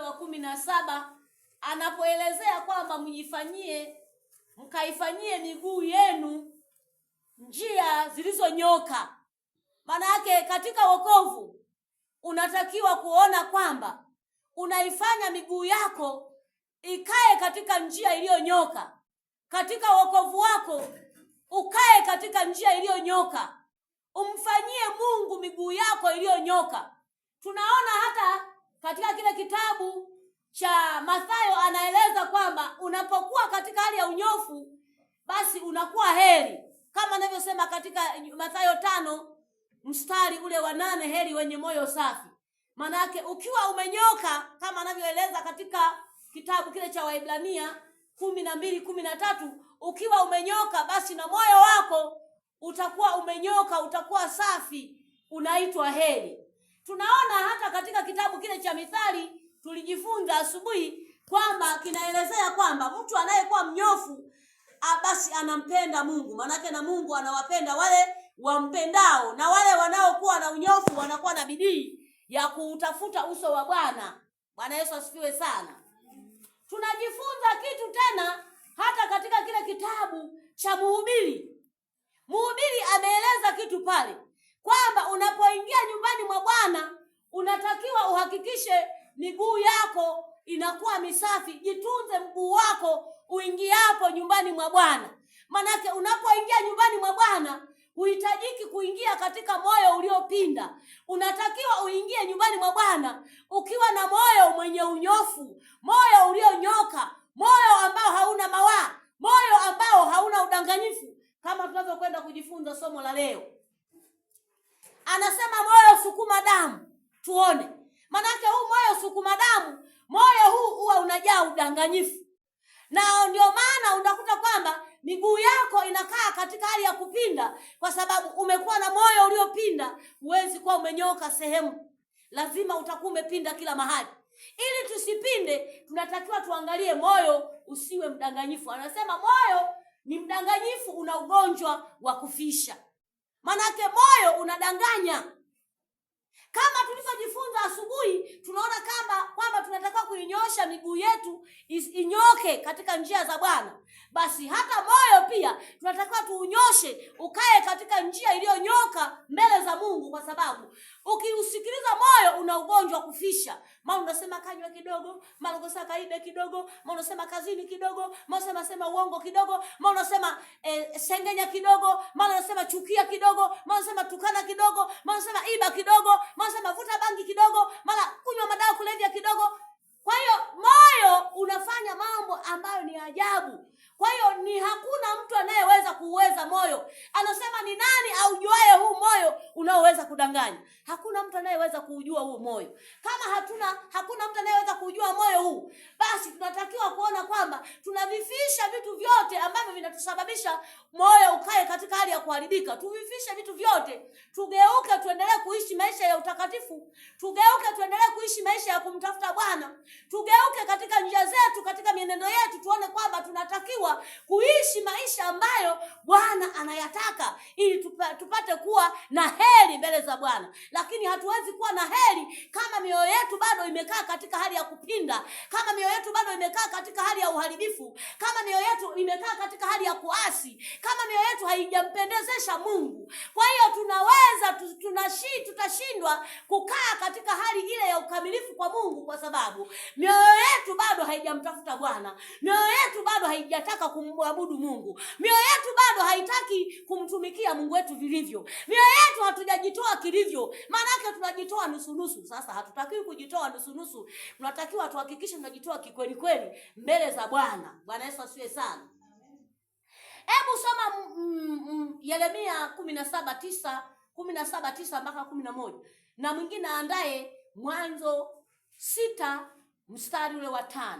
wa 17 anapoelezea kwamba mkaifanyie miguu yenu njia zilizonyoka. Maana yake katika wokovu unatakiwa kuona kwamba unaifanya miguu yako ikae katika njia iliyonyoka. Katika wokovu wako ukae katika njia iliyonyoka. Umfanyie Mungu miguu yako iliyonyoka. Tunaona hata katika kile kitabu cha Mathayo anaeleza kwamba unapokuwa katika hali ya unyofu basi unakuwa heri. Kama anavyosema katika Mathayo 5 mstari ule wa 8, heri wenye moyo safi. Maana yake ukiwa umenyoka kama anavyoeleza katika kitabu kile cha Waebrania 12:13, ukiwa umenyoka basi na moyo wako utakuwa umenyoka, utakuwa safi, unaitwa heri. Tunaona hata katika kitabu kile cha Mithali tulijifunza asubuhi kwamba kinaelezea kwamba mtu anayekuwa mnyofu basi anampenda Mungu. Maana na Mungu anawapenda wale wampendao, na wale wanaokuwa na unyofu wanakuwa na bidii ya kuutafuta uso wa Bwana. Bwana Yesu asifiwe sana. Tunajifunza kitu tena hata katika kile kitabu cha Mhubiri. Mhubiri ameeleza kitu pale kwamba unapoingia nyumbani mwa Bwana unatakiwa uhakikishe miguu yako inakuwa misafi. Jitunze mguu wako uingiapo nyumbani mwa Bwana. Manake unapoingia nyumbani mwa Bwana huhitajiki kuingia katika moyo uliopinda. Unatakiwa uingie nyumbani mwa Bwana ukiwa na moyo mwenye unyofu, moyo ulionyoka, moyo ambao hauna mawaa, moyo ambao hauna udanganyifu. Kama tunavyokwenda kujifunza somo la leo, anasema moyo sukuma damu. Tuone manake huu moyo sukuma damu, moyo huu huwa unajaa udanganyifu, na ndio maana unakuta kwamba miguu yako inakaa katika hali ya kupinda, kwa sababu umekuwa na moyo uliopinda. Huwezi kuwa umenyoka sehemu, lazima utakuwa umepinda kila mahali. Ili tusipinde, tunatakiwa tuangalie moyo usiwe mdanganyifu. Anasema moyo ni mdanganyifu, una ugonjwa wa kufisha. Manake moyo unadanganya. Kama tulivyojifunza asubuhi, tunaona kwamba tunatakiwa kuinyosha miguu yetu inyoke katika njia za Bwana. Basi hata moyo pia tunatakiwa tuunyoshe ukae katika njia iliyonyoka mbele za Mungu, kwa sababu ukiusikiliza moyo una ugonjwa wa kufisha. Maana unasema kanywa kidogo, maana unasema kaibe kidogo, maana unasema kazini kidogo, maana unasema uongo kidogo, maana unasema sengenya kidogo, maana unasema chukia kidogo, maana unasema tukana kidogo, maana unasema iba kidogo, maana unasema vuta bangi kidogo, maana kunywa madawa kulevya kidogo. Kwa hiyo moyo unafanya mambo ambayo ni ajabu. Kwa hiyo hakuna mtu anayeweza kuuweza moyo. Anasema ni nani aujuae huu moyo unaoweza kudanganya? Hakuna mtu anayeweza kuujua huu moyo. Kama hakuna mtu anayeweza kuujua moyo huu, basi tunatakiwa kuona kwamba tunavifisha vitu vyote ambavyo vinatusababisha moyo ukae katika hali ya kuharibika. Tuvifishe vitu vyote, tugeuke tuendelee kuishi maisha ya utakatifu, tugeuke tuendelee kuishi maisha ya kumtafuta Bwana, tugeuke katika njia zetu, katika mienendo yetu, tuone kwamba tunatakiwa kuishi maisha ambayo Bwana anayataka, ili tupate kuwa na heri mbele za Bwana. Lakini hatuwezi kuwa na heri kama mioyo yetu bado imekaa katika hali ya kupinda, kama mioyo yetu bado imekaa katika hali ya uharibifu, kama mioyo yetu imekaa katika hali ya kuasi, kama mioyo yetu haijampendezesha Mungu. Kwa hiyo tutashindwa kukaa katika hali ile ya ukamilifu kwa Mungu, kwa sababu mioyo yetu bado haijamtafuta Bwana. Mioyo yetu bado haijataka kumwabudu Mungu. Mioyo yetu bado haitaki kumtumikia Mungu wetu vilivyo. Mioyo yetu hatujajitoa kilivyo. Maana yake tunajitoa nusu. Sasa hatutakiwi kujitoa nusu. Tunatakiwa tuhakikishe tunajitoa kikweli kweli mbele za Bwana. Bwana Yesu asifiwe sana. Hebu soma Yeremia 17:9 mpaka 11. Na mwingine aandae Mwanzo 6 mstari ule wa 5.